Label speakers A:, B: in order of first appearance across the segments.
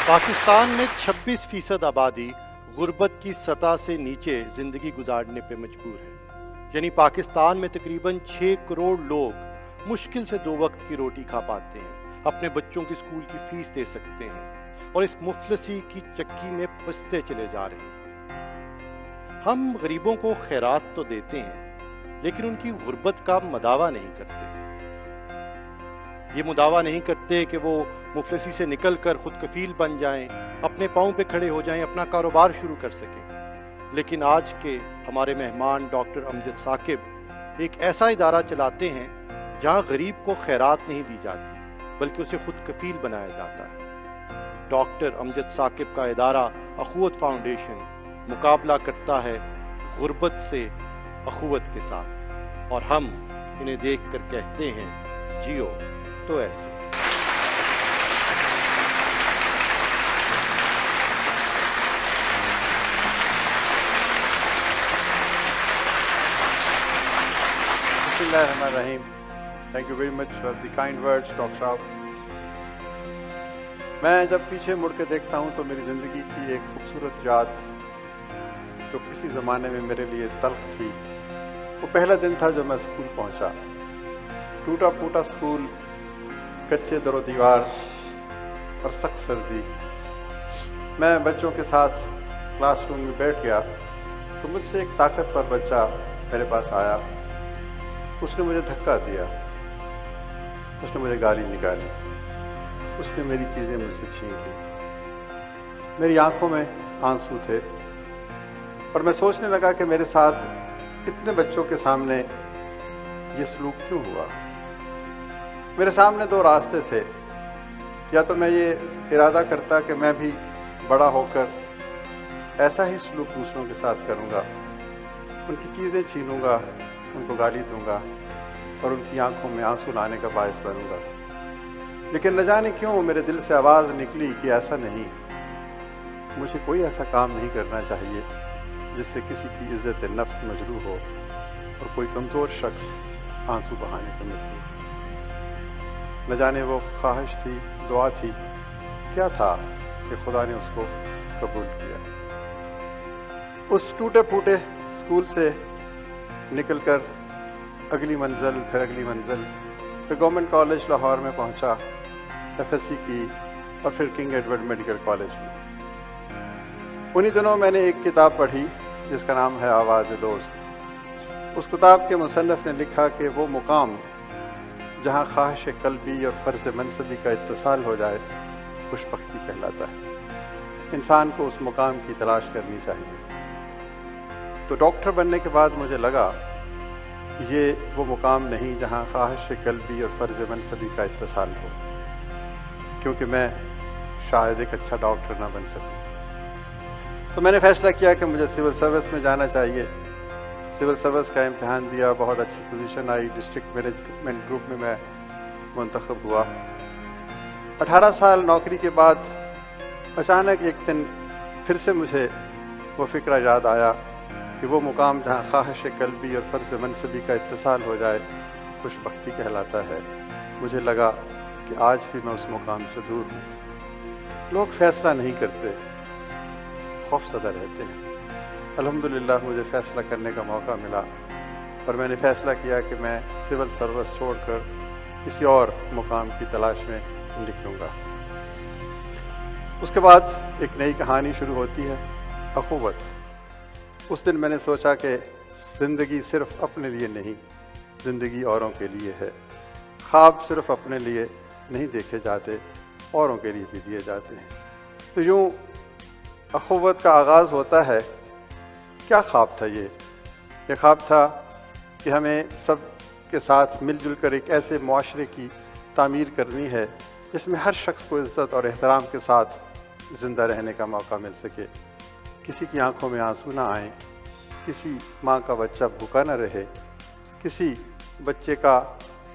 A: पाकिस्तान में 26% आबादी गुर्बत की सतह से नीचे जिंदगी गुजारने पे मजबूर है। यानी पाकिस्तान में तकरीबन 6 करोड़ लोग मुश्किल से 2 वक्त की रोटी खा पाते हैं, अपने बच्चों की स्कूल की फीस दे सकते हैं और इस मुफलसी की चक्की में फंसते चले जा रहे हैं। हम गरीबों को खैरात तो देते हैं लेकिन उनकी गुर्बत का मदावा नहीं करते। ये मुदावा नहीं करते कि वो मुफलसी से निकल कर खुद कफील बन जाएं, अपने पाँव पे खड़े हो जाएं, अपना कारोबार शुरू कर सकें। लेकिन आज के हमारे मेहमान डॉक्टर अमजद साकिब एक ऐसा इदारा चलाते हैं जहां गरीब को खैरात नहीं दी जाती बल्कि उसे खुद कफील बनाया जाता है। डॉक्टर अमजद साकिब का इदारा अखुवत फाउंडेशन मुकाबला करता है गुर्बत से अखुवत के साथ, और हम इन्हें देख कर कहते हैं जियो तो ऐसे।
B: बिस्मिल्लाहिर्रहमानिर्रहीम। Thank you very much for the kind words doctor साहब। मैं जब पीछे मुड़ के देखता हूँ तो मेरी ज़िंदगी की एक खूबसूरत याद जो किसी ज़माने में मेरे लिए तल्ख थी, वो पहला दिन था जो मैं स्कूल पहुँचा। टूटा फूटा स्कूल, कच्चे दरो दीवार और सख्त सर्दी। मैं बच्चों के साथ क्लासरूम में बैठ गया तो मुझसे एक ताकतवर बच्चा मेरे पास आया। उसने मुझे धक्का दिया, उसने मुझे गाली निकाली, उसने मेरी चीज़ें मुझसे छीन ली। मेरी आंखों में आंसू थे और मैं सोचने लगा कि मेरे साथ इतने बच्चों के सामने ये सलूक क्यों हुआ। मेरे सामने 2 रास्ते थे, या तो मैं ये इरादा करता कि मैं भी बड़ा होकर ऐसा ही सलूक दूसरों के साथ करूँगा, उनकी चीज़ें छीनूँगा, उनको गाली दूंगा और उनकी आंखों में आंसू लाने का बायस बनूंगा। लेकिन न जाने क्यों मेरे दिल से आवाज़ निकली कि ऐसा नहीं, मुझे कोई ऐसा काम नहीं करना चाहिए जिससे किसी की इज्जत नफ्स मजरूह हो और कोई कमज़ोर शख्स आंसू बहाने को मजबूर। न जाने वो ख्वाहिश थी, दुआ थी, क्या था कि खुदा ने उसको कबूल किया। उस टूटे फूटे स्कूल से निकलकर अगली मंजिल, फिर अगली मंजिल, फिर गवर्नमेंट कॉलेज लाहौर में पहुंचा, एफएससी की और फिर किंग एडवर्ड मेडिकल कॉलेज में। उन्हीं दिनों मैंने एक किताब पढ़ी जिसका नाम है आवाज़ दोस्त। उस किताब के मुसन्निफ ने लिखा कि वो मुकाम जहां ख्वाहिश कल्बी और फ़र्ज़ मनसबी का इत्तिसाल हो जाए खुशबख्ती कहलाता है। इंसान को उस मुकाम की तलाश करनी चाहिए। तो डॉक्टर बनने के बाद मुझे लगा ये वो मुकाम नहीं जहाँ ख्वाहिश कल्बी और फ़र्ज़ मनसबी का इत्तिसाल हो, क्योंकि मैं शायद एक अच्छा डॉक्टर ना बन सकूं। तो मैंने फ़ैसला किया कि मुझे सिविल सर्विस में जाना चाहिए। सिविल सर्विस का इम्तहान दिया, बहुत अच्छी पोजीशन आई, डिस्ट्रिक्ट मैनेजमेंट ग्रुप में मैं मुंतखब हुआ। 18 साल नौकरी के बाद अचानक एक दिन फिर से मुझे वो फ़िक्र याद आया कि वो मुकाम जहाँ ख्वाहिश कल्बी और फ़र्ज़ मनसबी का इत्तिसाल हो जाए खुशबख्ती कहलाता है। मुझे लगा कि आज भी मैं उस मुकाम से दूर हूँ। लोग फ़ैसला नहीं करते, खौफज़दा रहते हैं। अल्हम्दुलिल्लाह मुझे फ़ैसला करने का मौका मिला और मैंने फ़ैसला किया कि मैं सिविल सर्विस छोड़कर किसी और मुकाम की तलाश में निकलूँगा। उसके बाद एक नई कहानी शुरू होती है, अखुवत। उस दिन मैंने सोचा कि ज़िंदगी सिर्फ़ अपने लिए नहीं, ज़िंदगी औरों के लिए है। ख्वाब सिर्फ़ अपने लिए नहीं देखे जाते, औरों के लिए भी दिए जाते हैं। तो यूँ अखुवत का आगाज़ होता है। क्या ख्वाब था ये ख्वाब था कि हमें सब के साथ मिलजुल कर एक ऐसे मुआशरे की तामीर करनी है जिसमें हर शख्स को इज़्ज़त और एहतराम के साथ ज़िंदा रहने का मौका मिल सके। किसी की आंखों में आंसू ना आए, किसी माँ का बच्चा भूखा ना रहे, किसी बच्चे का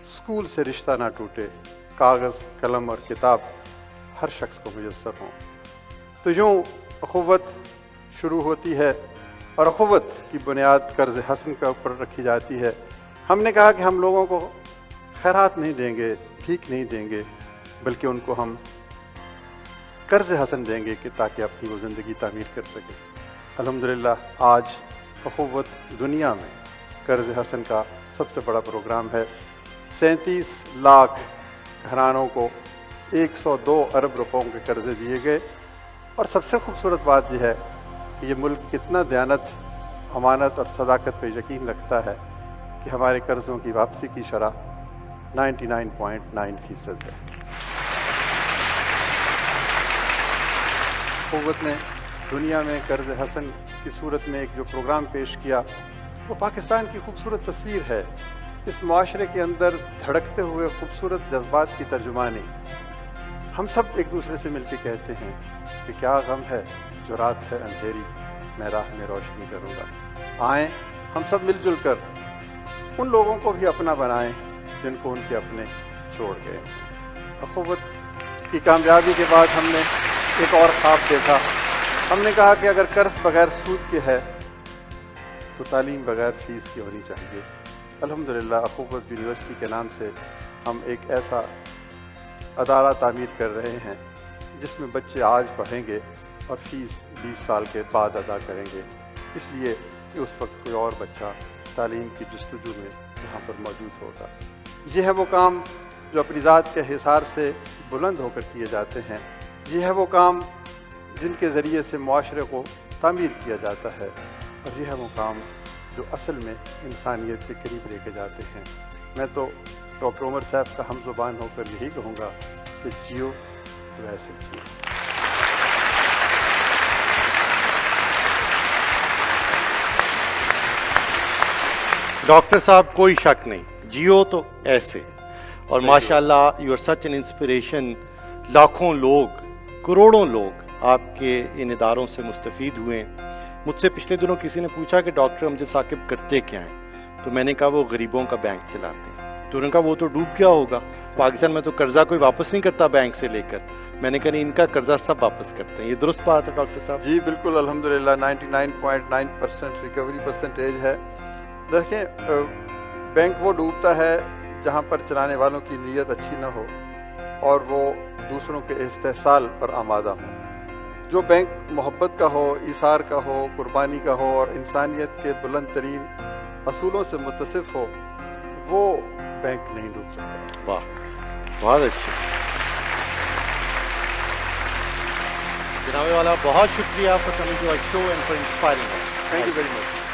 B: स्कूल से रिश्ता ना टूटे, कागज़, कलम और किताब हर शख्स को मुयस्सर हों। तो यूँ अखुवत शुरू होती है और अखुवत की बुनियाद कर्ज़ हसन के ऊपर रखी जाती है। हमने कहा कि हम लोगों को खैरात नहीं देंगे, भीख नहीं देंगे, बल्कि उनको हम قرض حسن دیں گے کہ تاکہ اپنی وہ زندگی تعمیر کر سکے۔ الحمدللہ آج اخوت دنیا میں قرض حسن کا سب سے بڑا پروگرام ہے۔ 37 لاکھ گھرانوں کو 102 ارب روپوں کے قرضے دیے گئے، اور سب سے خوبصورت بات یہ ہے کہ یہ ملک کتنا دیانت، امانت اور صداقت پہ یقین رکھتا ہے کہ ہمارے قرضوں کی واپسی کی شرح 99.9% ہے۔ اخوت نے دنیا میں قرض حسن کی صورت میں ایک جو پروگرام پیش کیا وہ پاکستان کی خوبصورت تصویر ہے، اس معاشرے کے اندر دھڑکتے ہوئے خوبصورت جذبات کی ترجمانی۔ ہم سب ایک دوسرے سے مل کے کہتے ہیں کہ کیا غم ہے جو رات ہے اندھیری، میں راہ میں روشنی کروں گا۔ آئیں ہم سب مل جل کر ان لوگوں کو بھی اپنا بنائیں جن کو ان کے اپنے چھوڑ گئے۔ اخوت کی کامیابی کے بعد ہم نے ایک اور خواب دیکھا۔ ہم نے کہا کہ اگر قرض بغیر سود کے ہے تو تعلیم بغیر فیس کی ہونی چاہیے۔ الحمدللہ اخوت یونیورسٹی کے نام سے ہم ایک ایسا ادارہ تعمیر کر رہے ہیں جس میں بچے آج پڑھیں گے اور فیس 20 سال کے بعد ادا کریں گے، اس لیے کہ اس وقت کوئی اور بچہ تعلیم کی جستجو میں یہاں پر موجود ہوگا۔ یہ ہے وہ کام جو اپنی ذات کے حصار سے بلند ہو کر کیے جاتے ہیں، یہ ہے وہ کام جن کے ذریعے سے معاشرے کو تعمیر کیا جاتا ہے، اور یہ ہے وہ کام جو اصل میں انسانیت کے قریب لے کے جاتے ہیں۔ میں تو ڈاکٹر عمر صاحب کا ہم زبان ہو کر یہی کہوں گا کہ جیو ویسے جیو۔
A: ڈاکٹر صاحب کوئی شک نہیں، جیو تو ایسے، اور ماشاءاللہ you are such an inspiration. لاکھوں لوگ، کروڑوں لوگ آپ کے ان اداروں سے مستفید ہوئے۔ مجھ سے پچھلے دنوں کسی نے پوچھا کہ ڈاکٹر امجد ثاقب کرتے کیا ہیں، تو میں نے کہا وہ غریبوں کا بینک چلاتے ہیں۔ تو انہوں نے کہا وہ تو ڈوب گیا ہوگا، پاکستان میں تو قرضہ کوئی واپس نہیں کرتا بینک سے لے کر۔ میں نے کہا نہیں، ان کا قرضہ سب واپس کرتے ہیں۔ یہ درست بات ہے ڈاکٹر صاحب؟
B: جی بالکل، الحمدللہ 99.9% ریکوری پرسنٹیج ہے۔ دیکھیں، بینک وہ ڈوبتا ہے جہاں پر چلانے والوں کی نیت اچھی نہ ہو اور وہ دوسروں کے استحصال پر آمادہ ہوں۔ جو بینک محبت کا ہو، ایثار کا ہو، قربانی کا ہو اور انسانیت کے بلند ترین اصولوں سے متصف ہو، وہ بینک نہیں ڈوب سکتا۔
A: واہ، بہت اچھا جناب والا، بہت شکریہ for coming to our show and for inspiring us.
B: Thank you very much.